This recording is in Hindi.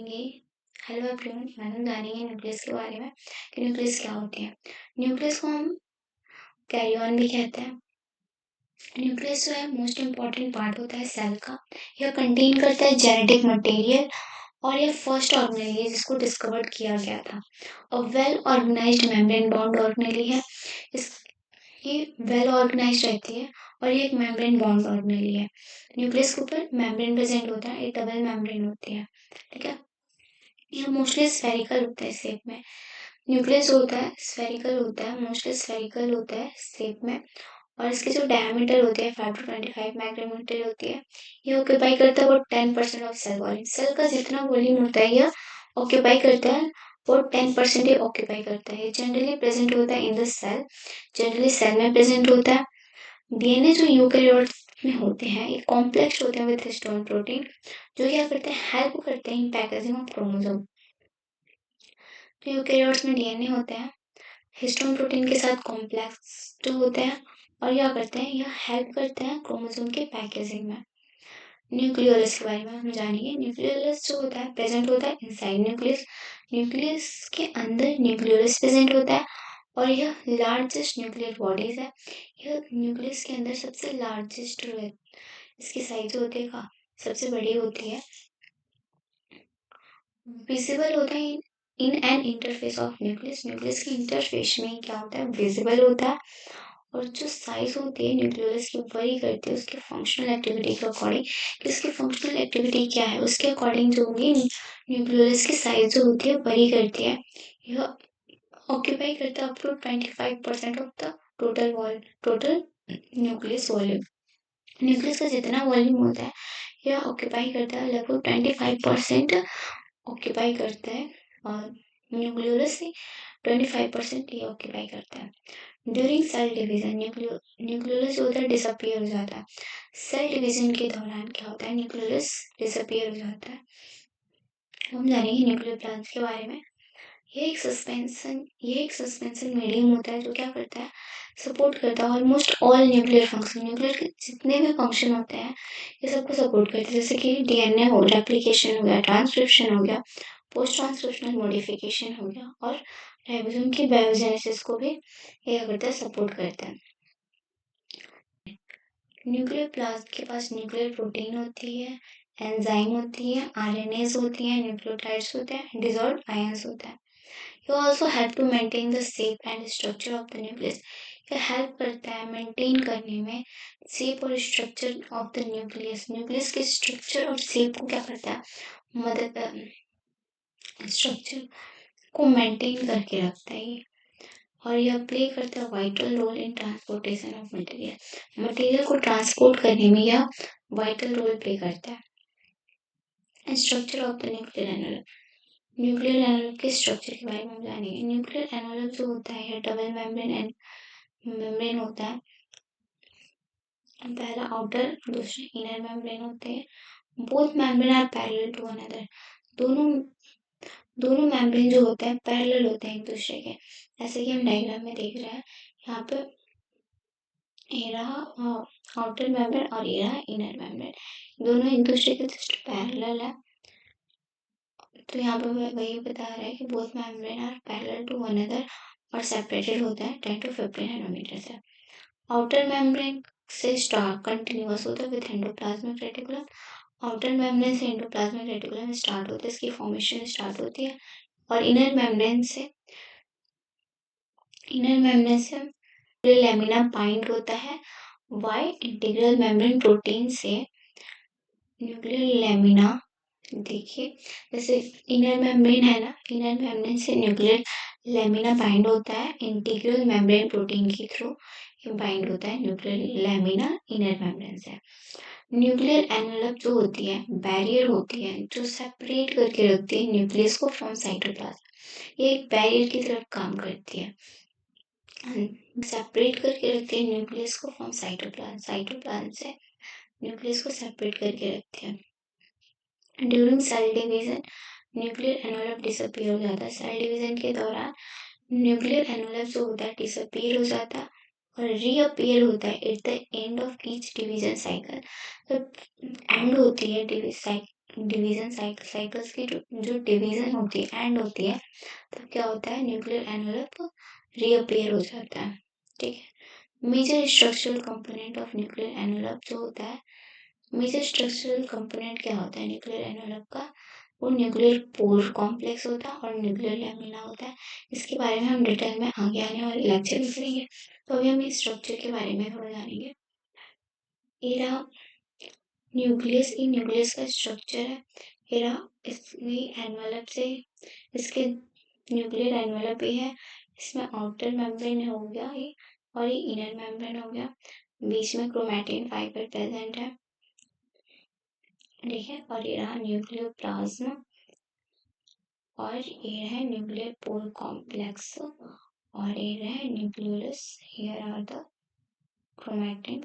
जानेंगे हेलो एवरीवन, हम जानेंगे न्यूक्लियस के बारे में कि न्यूक्लियस क्या होते हैं। न्यूक्लियस को हम कैरियन भी कहते हैं। न्यूक्लियस जो है मोस्ट इम्पॉर्टेंट पार्ट होता है सेल का। यह कंटेन करता है जेनेटिक मटेरियल और यह फर्स्ट ऑर्गेनेल है जिसको डिस्कवर्ड किया गया था। और well organised membrane bound organelle है। इस ये वेल ऑर्गेनाइज्ड रहती है और ये एक मेम्ब्रेन बाउंड ऑर्गेनेल है। न्यूक्लियस के ऊपर मेम्ब्रेन प्रेजेंट होता है, एक डबल मेम्ब्रेन होती है। ठीक है, यह मोस्टली स्फेरिकल होता है शेप में। न्यूक्लियस होता है स्फेरिकल होता है, मोस्टली स्फेरिकल होता है शेप में। और इसके जो डायमीटर होते हैं 5 to 25 माइक्रोमीटर होती है। ये ऑक्यूपाई करता है वो 10% ऑफ सेल वॉल्यूम। सेल का जितना वॉल्यूम होता है यह ऑक्यूपाई करता है, वो 10% ही ऑक्यूपाई करता है। जनरली प्रेजेंट होता है in the cell, generally cell में प्रेजेंट होता है। डीएनए जो यूकेरियोट में होते हैं ये कॉम्प्लेक्स होते हैं विद हिस्टोन प्रोटीन, जो क्या करते हैं हेल्प करते हैं इन पैकेजिंग ऑफ क्रोमोसोम। तो यूकेरियोट्स में डीएनए होते हैं, हिस्टोन प्रोटीन के साथ कॉम्प्लेक्स जो होते हैं, और क्या करते हैं यह हेल्प करते हैं क्रोमोसोम के पैकेजिंग में। न्यूक्लियोलस के बारे में हम जानेंगे। न्यूक्लियोलस जो होता है प्रेजेंट होता है इनसाइड न्यूक्लियस। न्यूक्लियस के अंदर न्यूक्लियोलस प्रेजेंट होता है और यह लार्जेस्ट न्यूक्लियर बॉडीज है। यह न्यूक्लियस के अंदर सबसे लार्जेस्ट है, इसकी साइज होती है सबसे बड़ी होती है। विजिबल होता है in an interface of nucleus. Nucleus के इंटरफेस में क्या होता है विजिबल होता है। और जो साइज होती है न्यूक्लियस की वरी करती है उसके फंक्शनल एक्टिविटी के अकॉर्डिंग कि उसकी फंक्शनल एक्टिविटी क्या है, उसके अकॉर्डिंग जो होगी न्यूक्लियस की साइज जो होती है वरी करती है। यह ऑक्यूपाई करता है up to 25% of the total nucleus volume. Nucleus का जितना वॉल्यूम होता है यह ऑक्यूपाई करता है, लगभग 25% ऑक्यूपाई करता है। और न्यूक्लियोलस से 25% ये ऑक्यूपाई करता है। ड्यूरिंग सेल डिवीजन न्यूक्लियोलस जो होता है डिसअपियर हो जाता है। सेल डिवीजन के दौरान क्या होता है न्यूक्लियोलस डिसअपियर हो जाता है। हम जानेंगे न्यूक्लियर प्लांट्स के बारे में। ये एक सस्पेंशन मीडियम होता है जो क्या करता है सपोर्ट करता है almost all nuclear function. Nuclear के जितने भी फंक्शन होते हैं ये सबको सपोर्ट करते हैं, जैसे कि डीएनए हो, रेप्लिकेशन हो गया, ट्रांसक्रिप्शन हो गया, पोस्ट ट्रांसक्रिप्शनल मॉडिफिकेशन हो गया, और राइबोसोम की बायोजेनेसिस को भी ये क्या करता है सपोर्ट करता है। न्यूक्लियर प्लाज्म के पास न्यूक्लियर प्रोटीन होती है, एंजाइम होती है, आरएनएज होती है, न्यूक्लियोटाइड्स होते हैं, डिसॉल्व्ड आयंस होता है। You also help to maintain the shape and structure of the nucleus. यह हेल्प करता है मेंटेन करने में शेप और structure of the nucleus. Nucleus के स्ट्रक्चर और शेप को क्या करता है मदद स्ट्रक्चर को मेंटेन करके रखता है ये। और यह प्ले करता है vital role in transportation of material. Material को ट्रांसपोर्ट करने में यह वाइटल रोल प्ले करता है। Structure of the nuclear envelope. Nuclear envelope के स्ट्रक्चर के बारे में हम जानेंगे। न्यूक्लियर एनवलप जो होता है यह डबल मेम्ब्रेन होता है। पहला आउटर दूसरे इनर मेम्ब्रेन होते हैं। Both membrane are parallel to one another. दोनों दोनों मेम्ब्रेन जो होते हैं पैरेलल होते हैं एक दूसरे के, जैसे कि हम डायग्राम में देख रहे हैं। यहाँ पे ये रहा आउटर मेम्ब्रेन और ये रहा इनर मेम्ब्रेन, दोनों एक दूसरे के जस्ट पैरेलल है। तो यहाँ पे वही बता रहा है कि both membrane are parallel to one another और सेपरेटेड होता है 10 to 15 नैनोमीटर से। आउटर मेम्ब्रेन से स्टार्ट कंटिन्यूअस होता है with endoplasmic reticulum. Outer membrane से एंडोप्लाज्मिक रेटिकुलम स्टार्ट होता है, इसकी फॉर्मेशन स्टार्ट होती है। और इनर मेम्ब्रेन से लेमिना बाइंड होता है वाई इंटीग्रल मेम्ब्रेन प्रोटीन से न्यूक्लियर लेमिना। देखिए जैसे इनर मेम्ब्रेन है ना, इनर मेम्ब्रेन से न्यूक्लियर लेमिना बाइंड होता है इंटीग्रल मेम्ब्रेन प्रोटीन के थ्रू। ये बाइंड होता है न्यूक्लियर लेमिना इनर मेम्ब्रेन से। न्यूक्लियर एनवलप जो होती है बैरियर होती है जो सेपरेट करके रखती है न्यूक्लियस को फ्रॉम साइटोप्लाज्म। ये एक बैरियर की तरह काम करती है, सेपरेट करके रखती है न्यूक्लियस को फ्रॉम साइटोप्लाज्म। साइटोप्लाज्म से न्यूक्लियस को सेपरेट करके रखते हैं। During cell division nuclear envelope disappear हो जाता है। सेल डिवीजन के दौरान न्यूक्लियर एनवलप जो होता है डिसअपियर हो जाता है और रीअपियर होता है at the end of each division cycle. जब एंड होती है डिवीजन साइकिल्स की जो डिवीजन होती है, एंड होती है, तब क्या होता है, न्यूक्लियर एनवेलप रीअपियर हो जाता है। ठीक है। Major structural component of nuclear envelope जो होता है, मेजर स्ट्रक्चरल कंपोनेंट क्या होता है न्यूक्लियर एनवेलप का, वो न्यूक्लियर पोर कॉम्प्लेक्स होता है और न्यूक्लियर लैमिना होता है। इसके बारे में हम डिटेल में आगे आने वाले लेक्चर में करेंगे। तो अभी हम इस स्ट्रक्चर के बारे में थोड़ा जानेंगे। ये रहा न्यूक्लियस, इन न्यूक्लियस का स्ट्रक्चर है। ये रहा इसमें एनवेलप से, इसके न्यूक्लियर एनवेलप ही है, इसमें आउटर मेम्ब्रेन हो गया ये, और ये इनर मेम्ब्रेन हो गया, बीच में क्रोमैटिन फाइबर प्रेजेंट है। ठीक है। और ये रहा न्यूक्लियोप्लाज्म, और ये है न्यूक्लियर पोर कॉम्प्लेक्स, और ये रहे nucleus. Here are the chromatin